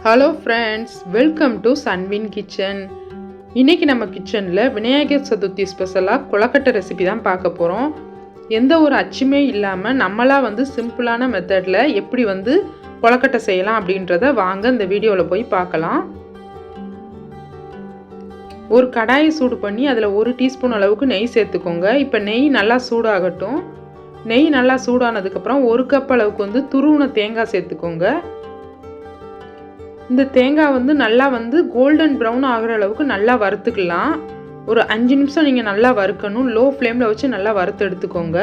Hello friends, welcome to Sunwin kitchen. இன்றைக்கி நம்ம கிச்சனில் விநாயகர் சதுர்த்தி ஸ்பெஷலாக கொழுக்கட்டை ரெசிபி தான் பார்க்க போகிறோம். எந்த ஒரு அச்சுமே இல்லாமல் நம்மளாக சிம்பிளான மெத்தடில் எப்படி கொழுக்கட்டை செய்யலாம் அப்படின்றத வாங்க இந்த வீடியோவில் போய் பார்க்கலாம். ஒரு கடாயை சூடு பண்ணி அதில் 1 டீஸ்பூன் அளவுக்கு நெய் சேர்த்துக்கோங்க. இப்போ நெய் நல்லா சூடாகட்டும். நெய் நல்லா சூடானதுக்கப்புறம் 1 கப் அளவுக்கு துருவின தேங்காய் சேர்த்துக்கோங்க. இந்த தேங்காய் நல்லா கோல்டன் ப்ரௌன் ஆகிற அளவுக்கு நல்லா வறுத்துக்கலாம். ஒரு 5 நிமிஷம் நீங்கள் நல்லா வறுக்கணும். லோ ஃப்ளேமில் வச்சு நல்லா வறுத்து எடுத்துக்கோங்க.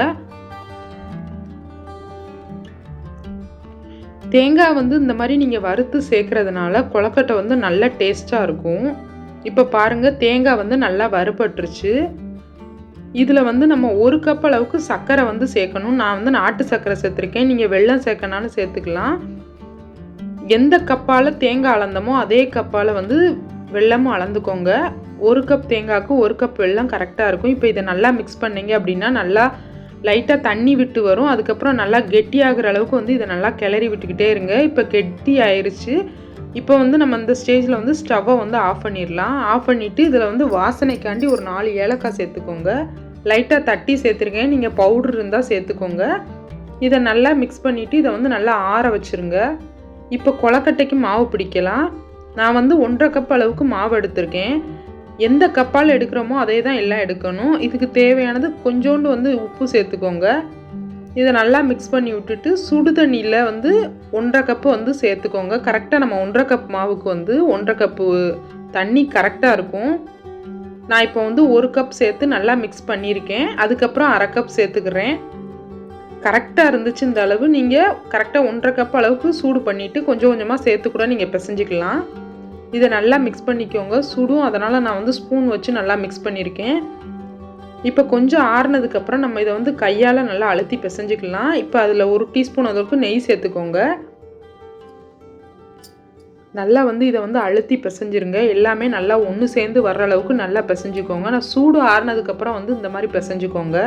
தேங்காய் இந்த மாதிரி நீங்கள் வறுத்து சேர்க்கறதுனால கொழுக்கட்டை நல்ல டேஸ்ட்டாக இருக்கும். இப்போ பாருங்கள், தேங்காய் நல்லா வறுபட்டுருச்சு. இதில் நம்ம 1 கப் அளவுக்கு சர்க்கரை சேர்க்கணும். நான் நாட்டு சர்க்கரை சேர்த்துருக்கேன். நீங்கள் வெல்லம் சேர்க்கனாலும் சேர்த்துக்கலாம். எந்த கப்பால் தேங்காய் அளந்தமோ அதே கப்பால் வெல்லமும் அளந்துக்கோங்க. 1 கப் தேங்காய்க்கு 1 கப் வெல்லம் கரெக்டாக இருக்கும். இப்போ இதை நல்லா மிக்ஸ் பண்ணிங்க அப்படின்னா நல்லா லைட்டாக தண்ணி விட்டு வரும். அதுக்கப்புறம் நல்லா கெட்டியாகிற அளவுக்கு இதை நல்லா கிளறி விட்டுக்கிட்டே இருங்க. இப்போ கெட்டி ஆயிடுச்சு. இப்போ நம்ம இந்த ஸ்டேஜில் ஸ்டவ்வை ஆஃப் பண்ணிடலாம். ஆஃப் பண்ணிவிட்டு இதில் வாசனைக்காண்டி ஒரு 4 ஏலக்காய் சேர்த்துக்கோங்க. லைட்டாக தட்டி சேர்த்துருக்கேன். நீங்கள் பவுட்ரு இருந்தால் சேர்த்துக்கோங்க. இதை நல்லா மிக்ஸ் பண்ணிவிட்டு இதை நல்லா ஆற வச்சுருங்க. இப்போ கொழுக்கட்டைக்கு மாவு பிடிக்கலாம். நான் 1.5 கப் அளவுக்கு மாவு எடுத்திருக்கேன். எந்த கப்பால் எடுக்கிறோமோ அதே தான் எல்லாம் எடுக்கணும். இதுக்கு தேவையானது கொஞ்சோண்டு உப்பு சேர்த்துக்கோங்க. இதை நல்லா மிக்ஸ் பண்ணி விட்டுட்டு சுடு தண்ணியில் 1.5 கப்பு சேர்த்துக்கோங்க. கரெக்டாக நம்ம 1.5 கப் மாவுக்கு 1.5 கப்பு தண்ணி கரெக்டாக இருக்கும். நான் இப்போ 1 கப் சேர்த்து நல்லா மிக்ஸ் பண்ணியிருக்கேன். அதுக்கப்புறம் 1/2 கப் சேர்த்துக்கிறேன். கரெக்டாக இருந்துச்சு இந்த அளவு. நீங்கள் கரெக்டாக 1.5 கப் அளவுக்கு சூடு பண்ணிவிட்டு கொஞ்சம் கொஞ்சமாக சேர்த்து கூட நீங்கள் பிசைஞ்சிக்கலாம். இதை நல்லா மிக்ஸ் பண்ணிக்கோங்க. சுடும், அதனால் நான் ஸ்பூன் வச்சு நல்லா மிக்ஸ் பண்ணியிருக்கேன். இப்போ கொஞ்சம் ஆறுனதுக்கப்புறம் நம்ம இதை கையால் நல்லா அழுத்தி பிசைஞ்சிக்கலாம். இப்போ அதில் 1 டீஸ்பூன் அளவுக்கு நெய் சேர்த்துக்கோங்க. நல்லா இதை அழுத்தி பிசைஞ்சிருங்க. எல்லாமே நல்லா ஒன்று சேர்ந்து வர்ற அளவுக்கு நல்லா பிசைஞ்சிக்கோங்க. நான் சூடு ஆறுனதுக்கப்புறம் இந்த மாதிரி பிசைஞ்சிக்கோங்க.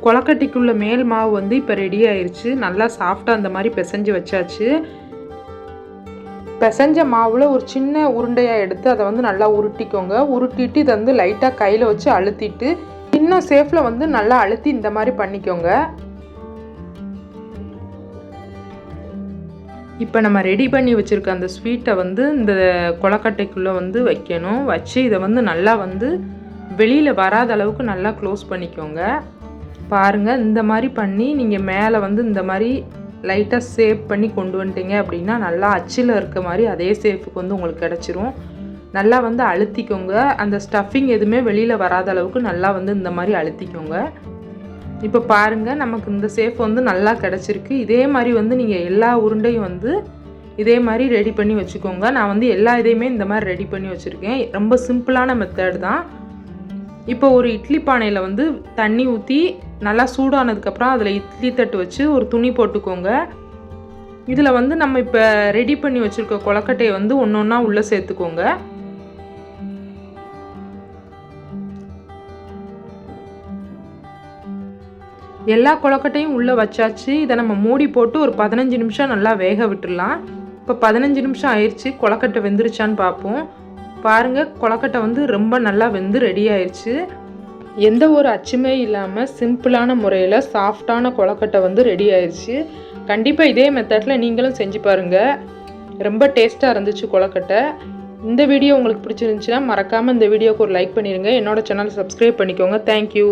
கொழுக்கட்டைக்குள்ள மேல் மாவு இப்போ ரெடி ஆயிடுச்சு. நல்லா சாஃப்டாக அந்த மாதிரி பிசைஞ்சு வச்சாச்சு. பிசைஞ்ச மாவில் ஒரு சின்ன உருண்டையாக எடுத்து அதை நல்லா உருட்டிக்கோங்க. உருட்டிட்டு இதை லைட்டாக கையில் வச்சு அழுத்திட்டு இன்னும் சேஃபில் நல்லா அழுத்தி இந்த மாதிரி பண்ணிக்கோங்க. இப்போ நம்ம ரெடி பண்ணி வச்சுருக்க அந்த ஸ்வீட்டை இந்த கொழுக்கட்டைக்குள்ளே வைக்கணும். வச்சு இதை நல்லா வெளியில் வராத அளவுக்கு நல்லா க்ளோஸ் பண்ணிக்கோங்க. பாருங்கள், இந்த மாதிரி பண்ணி நீங்கள் மேலே இந்த மாதிரி லைட்டாக சேப் பண்ணி கொண்டு வந்துட்டீங்க அப்படின்னா நல்லா அச்சில் இருக்க மாதிரி அதே சேஃபுக்கு உங்களுக்கு கிடச்சிரும். நல்லா அழுத்திக்கோங்க. அந்த ஸ்டஃபிங் எதுவுமே வெளியில் வராத அளவுக்கு நல்லா இந்த மாதிரி அழுத்திக்கோங்க. இப்போ பாருங்கள், நமக்கு இந்த சேஃப் நல்லா கிடச்சிருக்கு. இதே மாதிரி நீங்கள் எல்லா உருண்டையும் இதே மாதிரி ரெடி பண்ணி வச்சுக்கோங்க. நான் எல்லா இதையுமே இந்த மாதிரி ரெடி பண்ணி வச்சுருக்கேன். ரொம்ப சிம்பிளான மெத்தட் தான். இப்போ ஒரு இட்லி பானையில் தண்ணி ஊற்றி நல்லா சூடானதுக்கப்புறம் அதில் இட்லி தட்டு வச்சு ஒரு துணி போட்டுக்கோங்க. இதில் நம்ம இப்போ ரெடி பண்ணி வச்சுருக்க கொழுக்கட்டையை ஒன்று ஒன்றா உள்ளே சேர்த்துக்கோங்க. எல்லா கொழுக்கட்டையும் உள்ளே வச்சாச்சு. இதை நம்ம மூடி போட்டு ஒரு 15 நிமிஷம் நல்லா வேக விட்டுடலாம். இப்போ 15 நிமிஷம் ஆயிடுச்சு. கொழுக்கட்டை வெந்துருச்சான்னு பார்ப்போம். பாருங்கள், கொழுக்கட்டை ரொம்ப நல்லா வெந்து ரெடி ஆயிடுச்சு. எந்த ஒரு அச்சுமே இல்லாமல் சிம்பிளான முறையில் சாஃப்டான கொழுக்கட்டை ரெடி ஆயிடுச்சு. கண்டிப்பாக இதே மெத்தடில் நீங்களும் செஞ்சு பாருங்கள். ரொம்ப டேஸ்ட்டாக இருந்துச்சு கொழுக்கட்டை. இந்த வீடியோ உங்களுக்கு பிடிச்சிருந்துச்சுன்னா மறக்காமல் இந்த வீடியோக்கு ஒரு லைக் பண்ணிடுங்க. என்னோடய சேனல் சப்ஸ்கிரைப் பண்ணிக்கோங்க. தேங்க்யூ.